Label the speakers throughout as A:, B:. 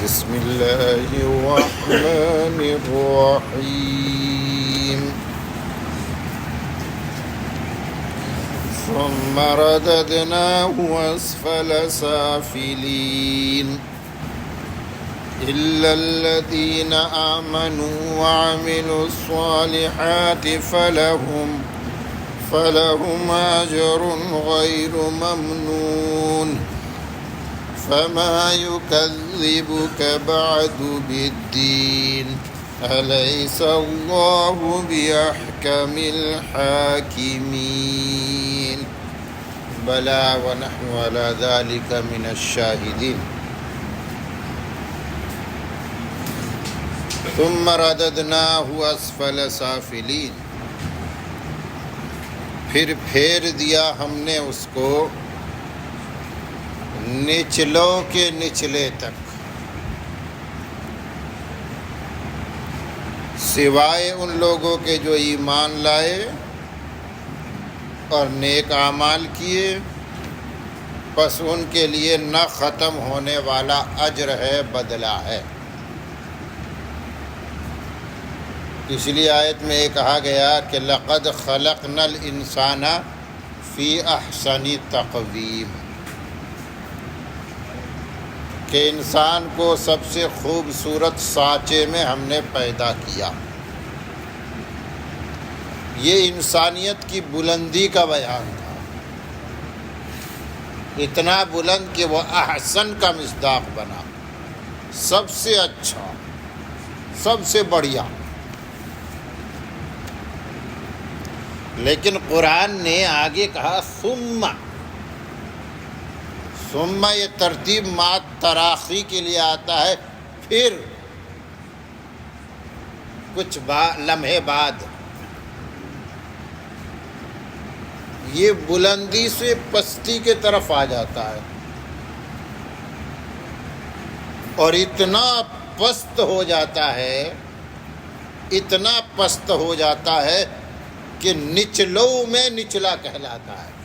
A: بسم الله الرحمن الرحيم ثم رددناه أسفل سافلين إلا الذين آمنوا وعملوا الصالحات فلهم أجر غير ممنون فما يكذبك بعد بالدين أليس الله بأحكم الحاكمين بلى ونحن على ذلك من الشاهدين ثم رددناه أسفل سافلين پھر پھیر دیا ہم نے اس کو نچلوں کے نچلے تک، سوائے ان لوگوں کے جو ایمان لائے اور نیک اعمال کیے، پس ان کے لیے نہ ختم ہونے والا اجر ہے، بدلہ ہے۔ پچھلی آیت میں یہ کہا گیا کہ لقد خلقنا الانسان فی احسن تقویم، کہ انسان کو سب سے خوبصورت سانچے میں ہم نے پیدا کیا۔ یہ انسانیت کی بلندی کا بیان تھا، اتنا بلند کہ وہ احسن کا مصداق بنا، سب سے اچھا، سب سے بڑھیا۔ لیکن قرآن نے آگے کہا ثم یہ ترتیب مات تراخی کے لیے آتا ہے، پھر کچھ لمحے بعد یہ بلندی سے پستی کے طرف آ جاتا ہے، اور اتنا پست ہو جاتا ہے، اتنا پست ہو جاتا ہے کہ نچلوں میں نچلا کہلاتا ہے۔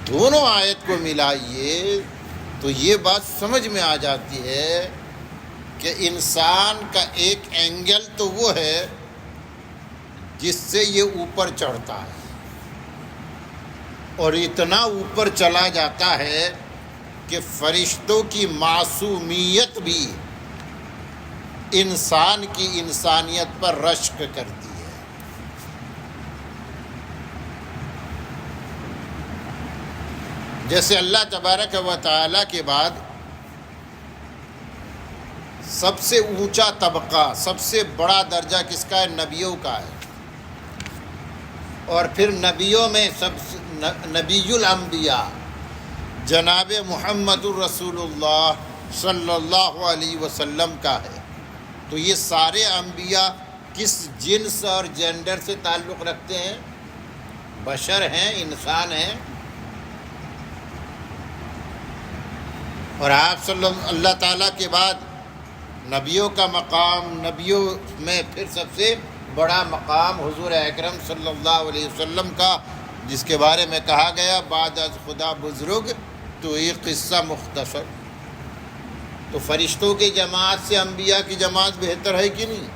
A: دونوں آیت کو ملائیے تو یہ بات سمجھ میں آ جاتی ہے کہ انسان کا ایک اینگل تو وہ ہے جس سے یہ اوپر چڑھتا ہے، اور اتنا اوپر چلا جاتا ہے کہ فرشتوں کی معصومیت بھی انسان کی انسانیت پر رشک کرتی ہے۔ جیسے اللہ تبارک و تعالی کے بعد سب سے اونچا طبقہ، سب سے بڑا درجہ کس کا ہے؟ نبیوں کا ہے، اور پھر نبیوں میں نبی الانبیاء جناب محمد الرسول اللہ صلی اللہ علیہ وسلم کا ہے۔ تو یہ سارے انبیاء کس جنس اور جینڈر سے تعلق رکھتے ہیں؟ بشر ہیں، انسان ہیں، اور آپ اللہ تعالیٰ کے بعد نبیوں کا مقام، نبیوں میں پھر سب سے بڑا مقام حضور اکرم صلی اللہ علیہ وسلم کا، جس کے بارے میں کہا گیا بعد از خدا بزرگ تو یہ قصہ مختصر۔ تو فرشتوں کی جماعت سے انبیاء کی جماعت بہتر ہے کہ نہیں؟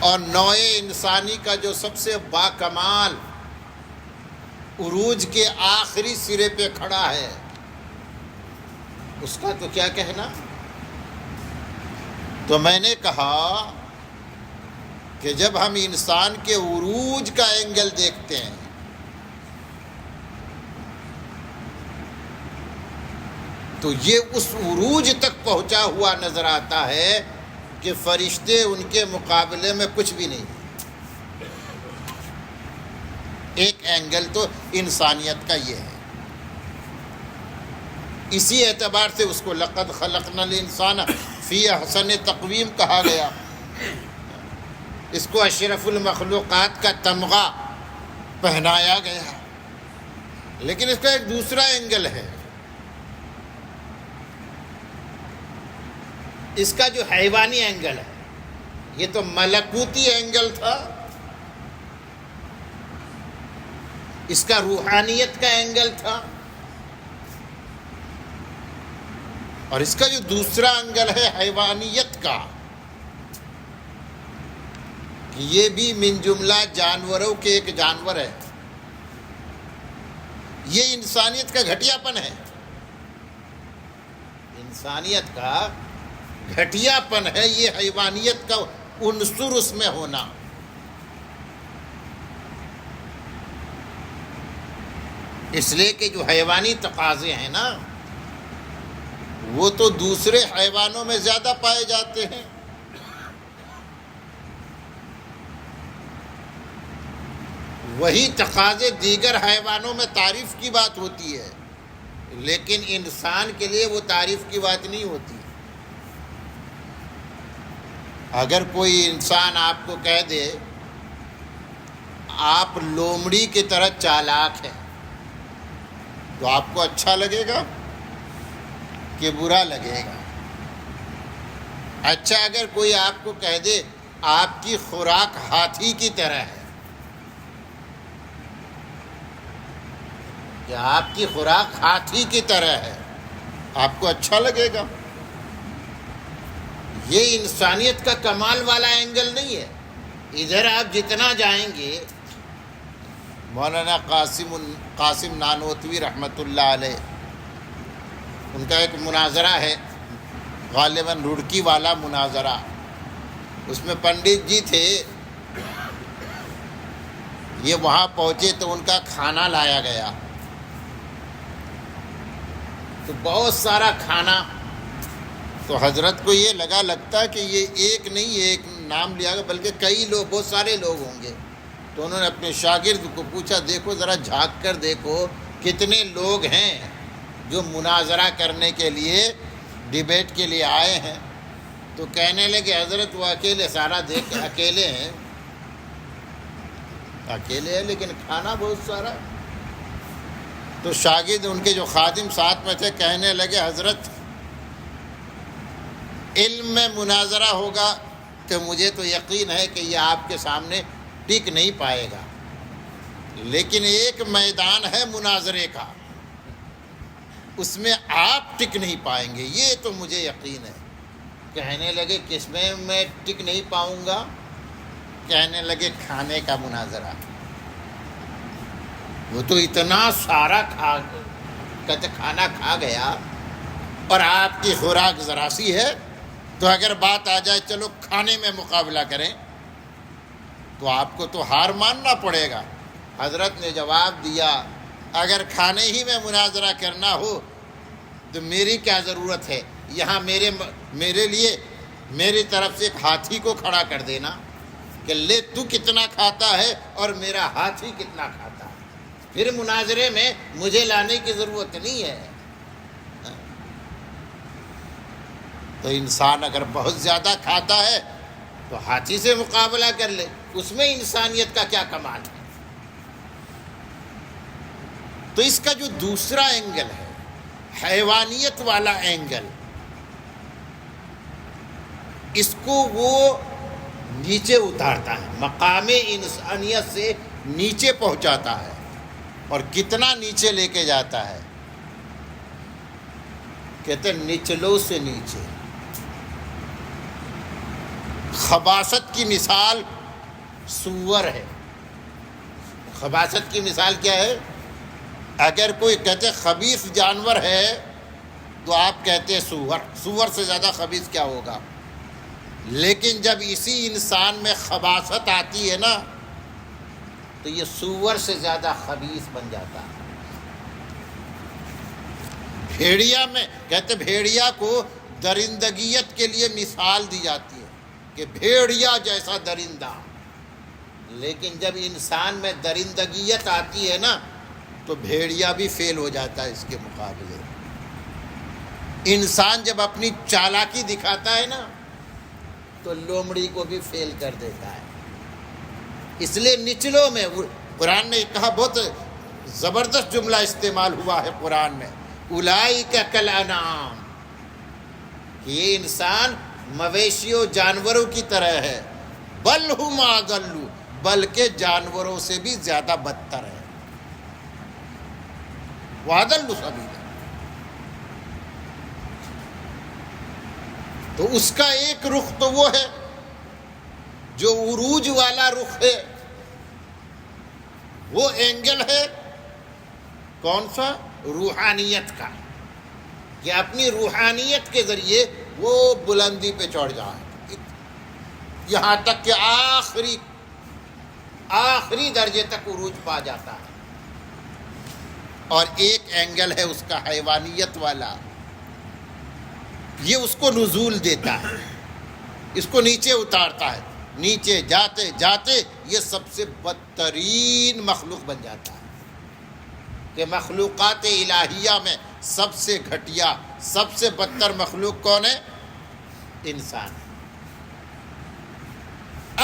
A: اور نوع انسانی کا جو سب سے باکمال عروج کے آخری سرے پہ کھڑا ہے، اس کا تو کیا کہنا؟ تو میں نے کہا کہ جب ہم انسان کے عروج کا اینگل دیکھتے ہیں تو یہ اس عروج تک پہنچا ہوا نظر آتا ہے کہ فرشتے ان کے مقابلے میں کچھ بھی نہیں۔ ایک اینگل تو انسانیت کا یہ ہے، اسی اعتبار سے اس کو لقد خلقنا الانسان فی احسن تقویم کہا گیا، اس کو اشرف المخلوقات کا تمغہ پہنایا گیا۔ لیکن اس کا ایک دوسرا اینگل ہے، اس کا جو حیوانی اینگل ہے، یہ تو ملکوتی اینگل تھا، اس کا روحانیت کا اینگل تھا، اور اس کا جو دوسرا اینگل ہے حیوانیت کا، کہ یہ بھی من جملہ جانوروں کے ایک جانور ہے، یہ انسانیت کا گھٹیا پن ہے، انسانیت کا گھٹیا پن ہے یہ حیوانیت کا عنصر اس میں ہونا۔ اس لیے کہ جو حیوانی تقاضے ہیں نا وہ تو دوسرے حیوانوں میں زیادہ پائے جاتے ہیں، وہی تقاضے دیگر حیوانوں میں تعریف کی بات ہوتی ہے، لیکن انسان کے لیے وہ تعریف کی بات نہیں ہوتی۔ اگر کوئی انسان آپ کو کہہ دے آپ لومڑی کی طرح چالاک ہیں تو آپ کو اچھا لگے گا کہ برا لگے گا؟ اچھا، اگر کوئی آپ کو کہہ دے آپ کی خوراک ہاتھی کی طرح ہے، کہ آپ کی خوراک ہاتھی کی طرح ہے، آپ کو اچھا لگے گا؟ یہ انسانیت کا کمال والا اینگل نہیں ہے۔ ادھر آپ جتنا جائیں گے، مولانا قاسم نانوتوی رحمۃ اللہ علیہ، ان کا ایک مناظرہ ہے، غالباً رڑکی والا مناظرہ، اس میں پنڈت جی تھے، یہ وہاں پہنچے تو ان کا کھانا لایا گیا، تو بہت سارا کھانا، تو حضرت کو یہ لگتا ہے کہ یہ ایک نہیں ایک نام لیا گا بلکہ کئی لوگ، بہت سارے لوگ ہوں گے۔ تو انہوں نے اپنے شاگرد کو پوچھا دیکھو ذرا جھانک کر دیکھو کتنے لوگ ہیں جو مناظرہ کرنے کے لیے، ڈیبیٹ کے لیے آئے ہیں؟ تو کہنے لگے حضرت وہ اکیلے، سارا دیکھ اکیلے ہیں، اکیلے ہیں لیکن کھانا بہت سارا۔ تو شاگرد ان کے جو خادم ساتھ میں تھے کہنے لگے حضرت علم میں مناظرہ ہوگا کہ مجھے تو یقین ہے کہ یہ آپ کے سامنے ٹک نہیں پائے گا، لیکن ایک میدان ہے مناظرے کا، اس میں آپ ٹک نہیں پائیں گے، یہ تو مجھے یقین ہے۔ کہنے لگے کس میں ٹک نہیں پاؤں گا؟ کہنے لگے کھانے کا مناظرہ۔ وہ تو اتنا سارا کھانا کھا گیا اور آپ کی خوراک ذرا سی ہے، تو اگر بات آ جائے چلو کھانے میں مقابلہ کریں تو آپ کو تو ہار ماننا پڑے گا۔ حضرت نے جواب دیا اگر کھانے ہی میں مناظرہ کرنا ہو تو میری کیا ضرورت ہے؟ یہاں میرے لیے میری طرف سے ایک ہاتھی کو کھڑا کر دینا کہ لے تو کتنا کھاتا ہے اور میرا ہاتھی کتنا کھاتا ہے، پھر مناظرے میں مجھے لانے کی ضرورت نہیں ہے۔ تو انسان اگر بہت زیادہ کھاتا ہے تو ہاتھی سے مقابلہ کر لے، اس میں انسانیت کا کیا کمال ہے؟ تو اس کا جو دوسرا اینگل ہے، حیوانیت والا اینگل، اس کو وہ نیچے اتارتا ہے، مقام انسانیت سے نیچے پہنچاتا ہے، اور کتنا نیچے لے کے جاتا ہے؟ کہتے ہیں نچلوں سے نیچے۔ خباثت کی مثال سور ہے۔ خباثت کی مثال کیا ہے؟ اگر کوئی کہتے خبیث جانور ہے تو آپ کہتے ہیں سور سے زیادہ خبیث کیا ہوگا؟ لیکن جب اسی انسان میں خباثت آتی ہے نا تو یہ سور سے زیادہ خبیث بن جاتا ہے۔ بھیڑیا میں کہتے بھیڑیا کو درندگیت کے لیے مثال دی جاتی ہے کہ بھیڑیا جیسا درندہ، لیکن جب انسان میں درندگیت آتی ہے نا تو بھیڑیا بھی فیل ہو جاتا ہے اس کے مقابلے۔ انسان جب اپنی چالاکی دکھاتا ہے نا تو لومڑی کو بھی فیل کر دیتا ہے۔ اس لیے نچلوں میں قرآن نے کہا، بہت زبردست جملہ استعمال ہوا ہے قرآن میں، اولئک کالانعام، کہ یہ انسان مویشیوں جانوروں کی طرح ہے، بل ہم اضل، بلکہ جانوروں سے بھی زیادہ بدتر ہے۔ وَأَضَلُّ سَبِيلًا۔ تو اس کا ایک رخ تو وہ ہے جو عروج والا رخ ہے، وہ اینگل ہے کون سا؟ روحانیت کا، کہ اپنی روحانیت کے ذریعے وہ بلندی پہ چڑھ جائے، یہاں تک کہ آخری درجے تک عروج پا جاتا ہے۔ اور ایک اینگل ہے اس کا حیوانیت والا، یہ اس کو نزول دیتا ہے، اس کو نیچے اتارتا ہے، نیچے جاتے جاتے یہ سب سے بدترین مخلوق بن جاتا ہے، کہ مخلوقات الہیہ میں سب سے گھٹیا، سب سے بدتر مخلوق کون ہے؟ انسان۔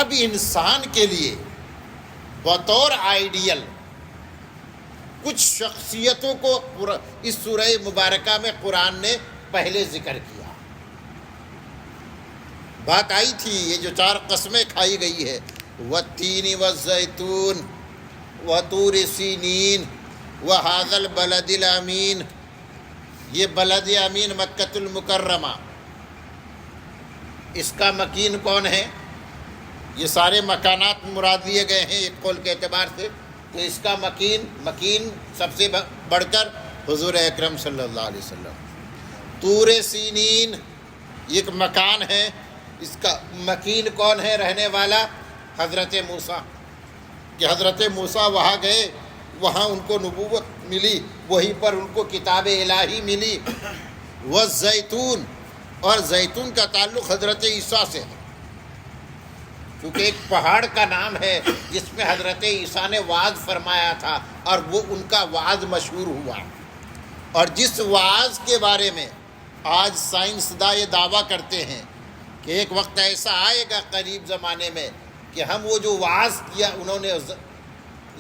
A: اب انسان کے لیے بطور آئیڈیل کچھ شخصیتوں کو اس سورہ مبارکہ میں قرآن نے پہلے ذکر کیا۔ بات آئی تھی یہ جو 4 قسمیں کھائی گئی ہے، والتین والزیتون وطور سینین وہذا البلد الامین، یہ بلد امین مکۃ المکرمہ، اس کا مکین کون ہے؟ یہ سارے مکانات مراد لیے گئے ہیں ایک قول کے اعتبار سے، تو اس کا مکین سب سے بڑھ کر حضور اکرم صلی اللہ علیہ وسلم۔ طور سینین ایک مکان ہے، اس کا مکین کون ہے رہنے والا؟ حضرت موسیٰ، کہ حضرت موسیٰ وہاں گئے، وہاں ان کو نبوت ملی، وہیں پر ان کو کتاب الہی ملی۔ والزیتون، اور زیتون کا تعلق حضرت عیسیٰ سے ہے، کیونکہ ایک پہاڑ کا نام ہے جس میں حضرت عیسیٰ نے وعظ فرمایا تھا اور وہ ان کا وعظ مشہور ہوا، اور جس وعظ کے بارے میں آج سائنسداں یہ دعویٰ کرتے ہیں کہ ایک وقت ایسا آئے گا قریب زمانے میں کہ ہم وہ جو وعظ کیا انہوں نے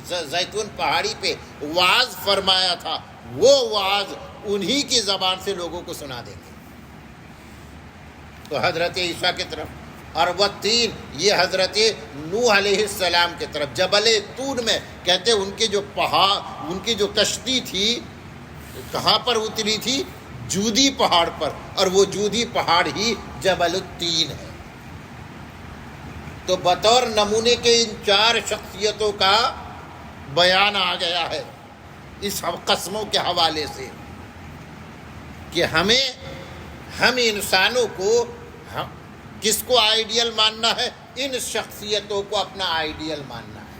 A: زیتون پہاڑی پہ وعظ فرمایا تھا، وہ وعظ انہی کی زبان سے لوگوں کو سنا دیں گے۔ تو حضرت عیسیٰ کی طرف، اور وہ 3 یہ حضرت نوح علیہ السلام کی طرف۔ جبل طور میں کہتے ان کے جو ان کی جو کشتی تھی کہاں پر اتری تھی؟ جودی پہاڑ پر، اور وہ جودی پہاڑ ہی جبل الطین ہے۔ تو بطور نمونے کے ان 4 شخصیتوں کا بیان آ گیا ہے اس قسموں کے حوالے سے، کہ ہم انسانوں کو کس کو آئیڈیل ماننا ہے؟ ان شخصیتوں کو اپنا آئیڈیل ماننا ہے،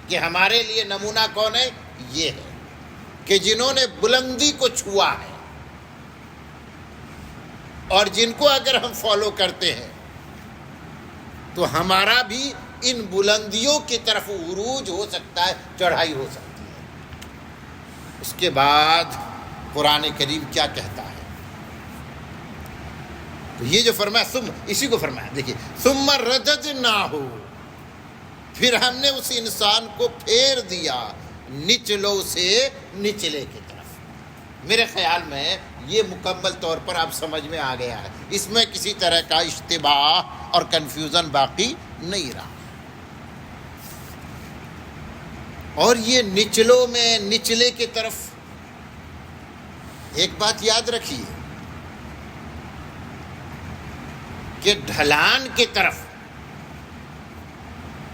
A: کہ ہمارے لیے نمونہ کون ہے؟ یہ ہے کہ جنہوں نے بلندی کو چھوا ہے، اور جن کو اگر ہم فالو کرتے ہیں تو ہمارا بھی ان بلندیوں کی طرف عروج ہو سکتا ہے، چڑھائی ہو سکتی ہے۔ اس کے بعد قرآن کریم کیا کہتا ہے؟ تو یہ جو فرمایا اسی کو فرمایا، دیکھیے ثم رددناہ، پھر ہم نے اس انسان کو پھیر دیا نچلوں سے نچلے کی طرف۔ میرے خیال میں یہ مکمل طور پر اب سمجھ میں آ گیا ہے، اس میں کسی طرح کا اشتباہ اور کنفیوژن باقی نہیں رہا۔ اور یہ نچلوں میں نچلے کی طرف، ایک بات یاد رکھیے کہ ڈھلان کی طرف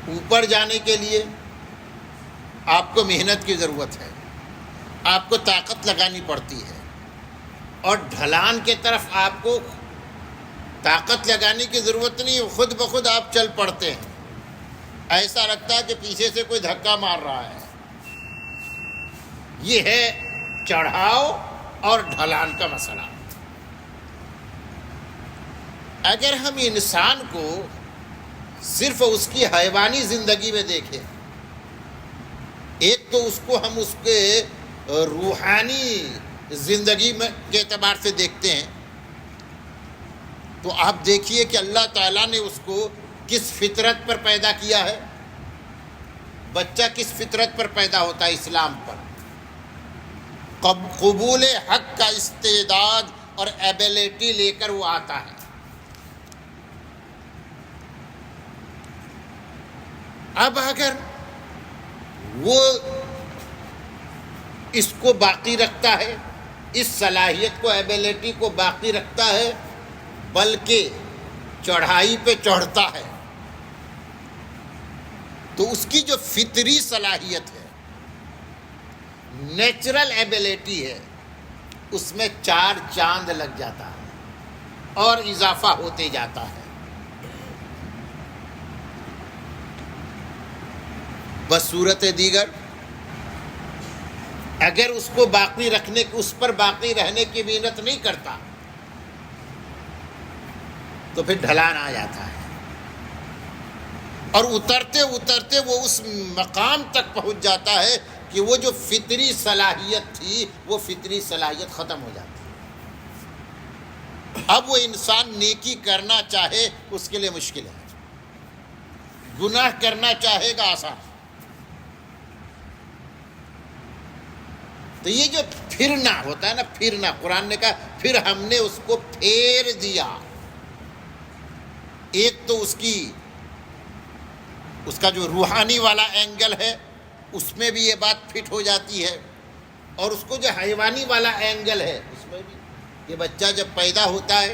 A: اوپر جانے کے لیے آپ کو محنت کی ضرورت ہے، آپ کو طاقت لگانی پڑتی ہے، اور ڈھلان کی طرف آپ کو طاقت لگانے کی ضرورت نہیں، خود بخود آپ چل پڑتے ہیں، ایسا لگتا ہے کہ پیچھے سے کوئی دھکا مار رہا ہے۔ یہ ہے چڑھاؤ اور ڈھلان کا مسئلہ۔ اگر ہم انسان کو صرف اس کی حیوانی زندگی میں دیکھیں، ایک تو اس کو ہم اس کے روحانی زندگی میں کے اعتبار سے دیکھتے ہیں، تو آپ دیکھیے کہ اللہ تعالیٰ نے اس کو کس فطرت پر پیدا کیا ہے۔ بچہ کس فطرت پر پیدا ہوتا ہے؟ اسلام پر، قبول حق کا استعداد اور ایبیلٹی لے کر وہ آتا ہے۔ اب اگر وہ اس کو باقی رکھتا ہے، اس صلاحیت کو، ایبیلٹی کو باقی رکھتا ہے، بلکہ چڑھائی پہ چڑھتا ہے، تو اس کی جو فطری صلاحیت ہے، نیچرل ایبیلٹی ہے، اس میں 4 چاند لگ جاتا ہے اور اضافہ ہوتے جاتا ہے۔ بصورت دیگر اگر اس کو باقی رکھنے، اس پر باقی رہنے کی محنت نہیں کرتا تو پھر ڈھلان آ جاتا ہے، اور اترتے اترتے وہ اس مقام تک پہنچ جاتا ہے کہ وہ جو فطری صلاحیت تھی وہ فطری صلاحیت ختم ہو جاتی ہے۔ اب وہ انسان نیکی کرنا چاہے اس کے لیے مشکل ہے، گناہ کرنا چاہے گا آسان۔ تو یہ جو پھرنا ہوتا ہے نا، پھرنا، قرآن نے کہا پھر ہم نے اس کو پھیر دیا۔ ایک تو اس کا جو روحانی والا اینگل ہے اس میں بھی یہ بات فٹ ہو جاتی ہے، اور اس کو جو حیوانی والا اینگل ہے اس میں بھی، کہ بچہ جب پیدا ہوتا ہے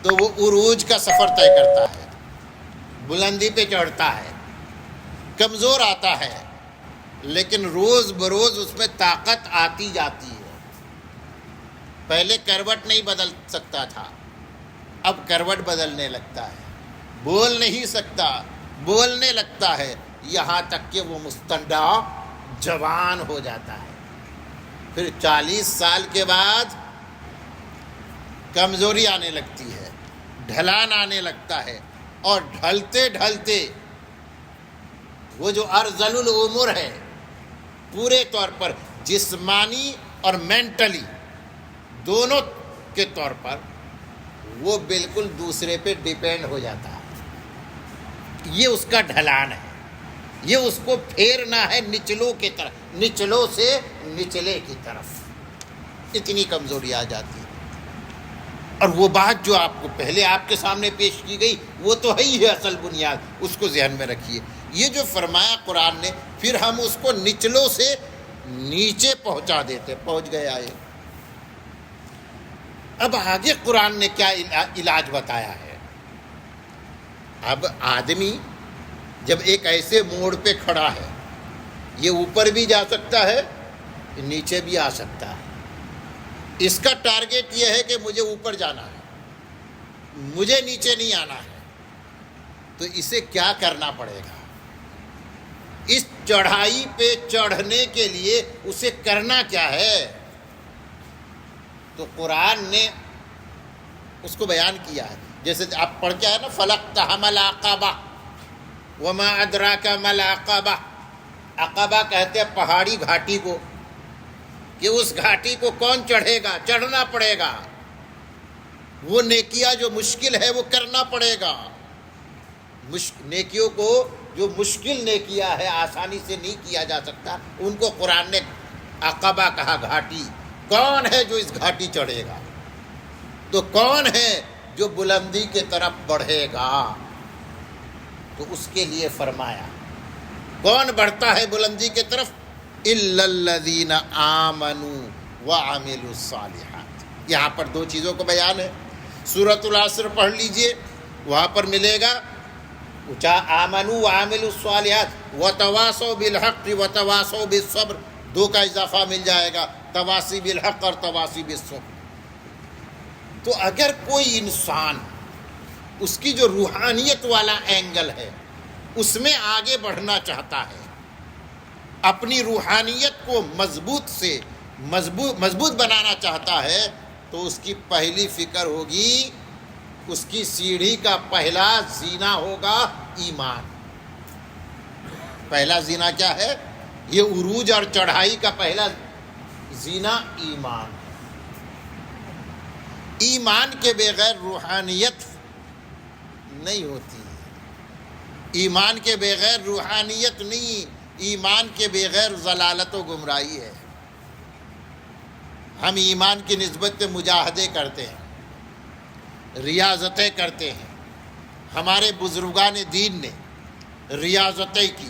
A: تو وہ عروج کا سفر طے کرتا ہے، بلندی پہ چڑھتا ہے، کمزور آتا ہے، لیکن روز بروز اس میں طاقت آتی جاتی ہے۔ پہلے کروٹ نہیں بدل سکتا تھا، اب کروٹ بدلنے لگتا ہے، بول نہیں سکتا، بولنے لگتا ہے، یہاں تک کہ وہ مستنڈا جوان ہو جاتا ہے۔ پھر 40 سال کے بعد کمزوری آنے لگتی ہے، ڈھلان آنے لگتا ہے، اور ڈھلتے ڈھلتے وہ جو ارذل العمر ہے، پورے طور پر جسمانی اور مینٹلی دونوں کے طور پر وہ بالکل دوسرے پہ ڈیپینڈ ہو جاتا ہے۔ یہ اس کا ڈھلان ہے، یہ اس کو پھیرنا ہے نچلوں کی طرف، نچلوں سے نچلے کی طرف، اتنی کمزوری آ جاتی ہے۔ اور وہ بات جو آپ کو پہلے آپ کے سامنے پیش کی گئی وہ تو ہے ہی ہے اصل بنیاد، اس کو ذہن میں رکھیے۔ یہ جو فرمایا قرآن نے، پھر ہم اس کو نچلوں سے نیچے پہنچا دیتے، پہنچ گیا ہے۔ اب آگے قرآن نے کیا علاج بتایا ہے؟ اب آدمی جب ایک ایسے موڑ پہ کھڑا ہے، یہ اوپر بھی جا سکتا ہے، نیچے بھی آ سکتا ہے۔ اس کا ٹارگیٹ یہ ہے کہ مجھے اوپر جانا ہے، مجھے نیچے نہیں آنا ہے، تو اسے کیا کرنا پڑے گا؟ اس چڑھائی پہ چڑھنے کے لیے اسے کرنا کیا ہے؟ تو قرآن نے اس کو بیان کیا ہے، جیسے آپ پڑھ کے آئے نا، فَلَقْتَحَمَ الْعَقَبَةَ وَمَا أَدْرَاكَ مَا الْعَقَبَةُ۔ عقبہ کہتے ہیں پہاڑی گھاٹی کو، کہ اس گھاٹی کو کون چڑھے گا؟ چڑھنا پڑے گا، وہ نیکیاں جو مشکل ہے وہ کرنا پڑے گا۔ نیکیوں کو جو مشکل نیکیاں ہے، آسانی سے نہیں کیا جا سکتا، ان کو قرآن نے عقبہ کہا، گھاٹی۔ کون ہے جو اس گھاٹی چڑھے گا؟ تو کون ہے جو بلندی کے طرف بڑھے گا؟ تو اس کے لیے فرمایا کون بڑھتا ہے بلندی کے طرف؟ إِلَّا الَّذِينَ آمَنُوا وَعَمِلُوا الصَّالِحَاتِ۔ یہاں پر 2 چیزوں کو بیان ہے۔ سورۃ العصر پڑھ لیجئے، وہاں پر ملے گا آمنوا وعملوا الصالحات وتواصوا بالحق وتواصوا بالصبر، 2 کا اضافہ مل جائے گا، تواصی بالحق اور تواصی بالصبر۔ تو اگر کوئی انسان اس کی جو روحانیت والا اینگل ہے اس میں آگے بڑھنا چاہتا ہے، اپنی روحانیت کو مضبوط بنانا چاہتا ہے، تو اس کی پہلی فکر ہوگی، اس کی سیڑھی کا پہلا زینہ ہوگا ایمان۔ پہلا زینہ کیا ہے؟ یہ عروج اور چڑھائی کا پہلا زینہ ایمان۔ ایمان کے بغیر روحانیت نہیں ہوتی، ایمان کے بغیر روحانیت نہیں، ایمان کے بغیر ضلالت و گمراہی ہے۔ ہم ایمان کی نسبت پہ مجاہدے کرتے ہیں، ریاضتیں کرتے ہیں۔ ہمارے بزرگان دین نے ریاضتیں کی،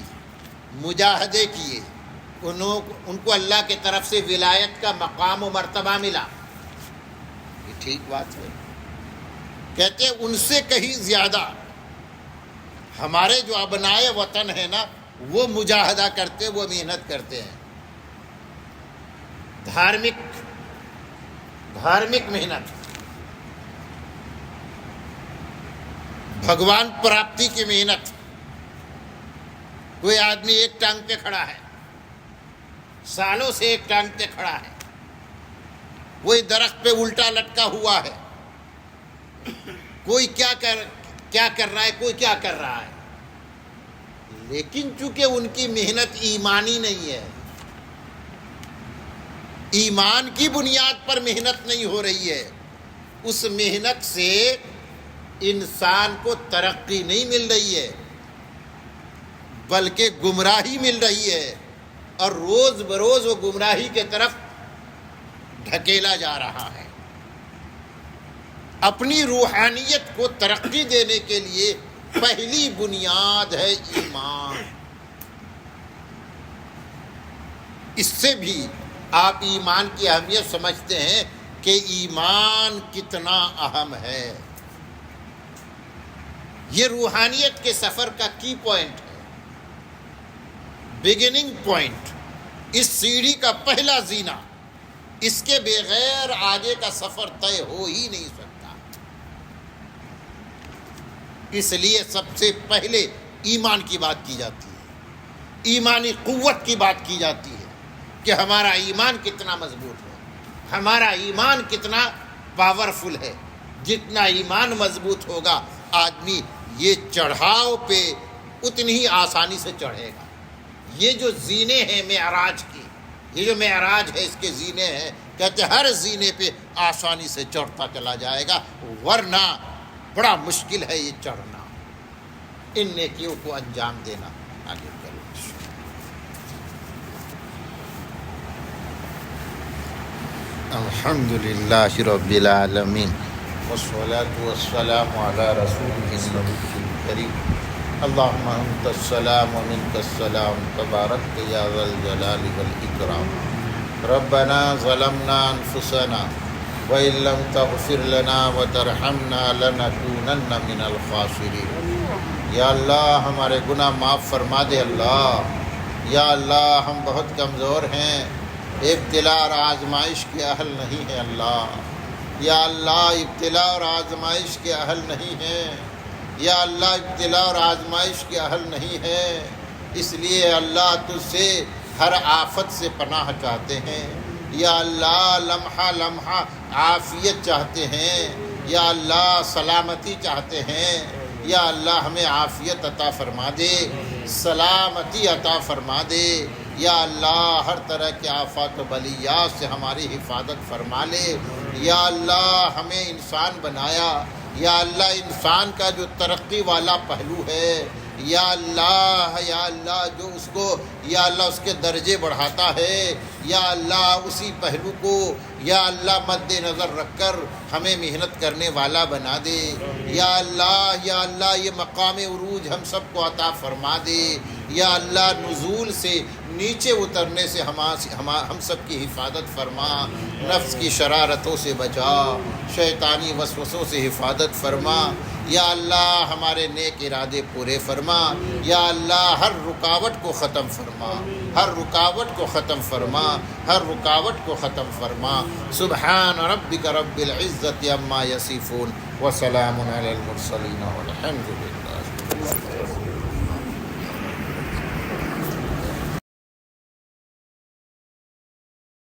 A: مجاہدے کیے، ان کو اللہ کی طرف سے ولایت کا مقام و مرتبہ ملا، یہ ٹھیک بات ہے۔ کہتے ہیں ان سے کہیں زیادہ ہمارے جو ابنائے وطن ہیں نا، وہ مجاہدہ کرتے، وہ محنت کرتے ہیں، دھارمک محنت، بھگوان پراپتی کی محنت۔ کوئی آدمی ایک ٹانگ پہ کھڑا ہے، سالوں سے ایک ٹانگ پہ کھڑا ہے، کوئی درخت پہ الٹا لٹکا ہوا ہے، کوئی کیا کر رہا ہے، کوئی کیا کر رہا ہے، لیکن چونکہ ان کی محنت ایمانی نہیں ہے، ایمان کی بنیاد پر محنت نہیں ہو رہی ہے، اس محنت سے انسان کو ترقی نہیں مل رہی ہے بلکہ گمراہی مل رہی ہے، اور روز بروز وہ گمراہی کے طرف ڈھکیلا جا رہا ہے۔ اپنی روحانیت کو ترقی دینے کے لیے پہلی بنیاد ہے ایمان۔ اس سے بھی آپ ایمان کی اہمیت سمجھتے ہیں کہ ایمان کتنا اہم ہے۔ یہ روحانیت کے سفر کا کی پوائنٹ ہے، بگننگ پوائنٹ، اس سیڑھی کا پہلا زینہ۔ اس کے بغیر آگے کا سفر طے ہو ہی نہیں سکتا۔ اس لیے سب سے پہلے ایمان کی بات کی جاتی ہے، ایمانی قوت کی بات کی جاتی ہے کہ ہمارا ایمان کتنا مضبوط ہے، ہمارا ایمان کتنا پاورفل ہے۔ جتنا ایمان مضبوط ہوگا آدمی یہ چڑھاؤ پہ اتنی ہی آسانی سے چڑھے گا۔ یہ جو زینے ہیں معراج کی، یہ جو معراج ہے اس کے زینے ہیں، کہتے ہر زینے پہ آسانی سے چڑھتا چلا جائے گا، ورنہ بڑا مشکل ہے یہ چڑھنا، ان نیکیوں کو انجام دینا۔ آگے چلو۔ الحمدللہ رب العالمین والصلاة والسلام علی رسولہ النبی الکریم۔ اللہم انت السلام و منک السلام تبارک یا ذا الجلال والاکرام۔ ربنا ظلمنا انفسنا وإن لم تغفر لنا وترحمنا لنكونن من الخاسرین۔ یا اللہ ہمارے گناہ معاف فرما دے اللہ، یا اللہ ہم بہت کمزور ہیں، ابتلا اور آزمائش کے اہل نہیں ہیں اللہ، یا اللہ ابتلا اور آزمائش کے اہل نہیں ہیں، یا اللہ ابتلا اور آزمائش کے اہل نہیں ہیں، اس لیے اللہ تجھ سے ہر آفت سے پناہ چاہتے ہیں، یا اللہ لمحہ لمحہ عافیت چاہتے ہیں، یا اللہ سلامتی چاہتے ہیں، یا اللہ ہمیں عافیت عطا فرما دے، سلامتی عطا فرما دے، یا اللہ ہر طرح کے آفات و بلیات سے ہماری حفاظت فرما لے، یا اللہ ہمیں انسان بنایا، یا اللہ انسان کا جو ترقی والا پہلو ہے، یا اللہ جو اس کو یا اللہ اس کے درجے بڑھاتا ہے، یا اللہ اسی پہلو کو یا اللہ مد نظر رکھ کر ہمیں محنت کرنے والا بنا دے، یا اللہ یہ مقام عروج ہم سب کو عطا فرما دے، یا اللہ نزول سے نیچے اترنے سے ہم سب کی حفاظت فرما، نفس کی شرارتوں سے بچا، شیطانی وسوسوں سے حفاظت فرما، یا اللہ ہمارے نیک ارادے پورے فرما، یا اللہ ہر رکاوٹ کو ختم فرما، ہر رکاوٹ کو ختم فرما، ہر رکاوٹ کو ختم فرما۔ سبحان ربک رب العزت عما یصفون وسلام علی المرسلین والحمد للہ۔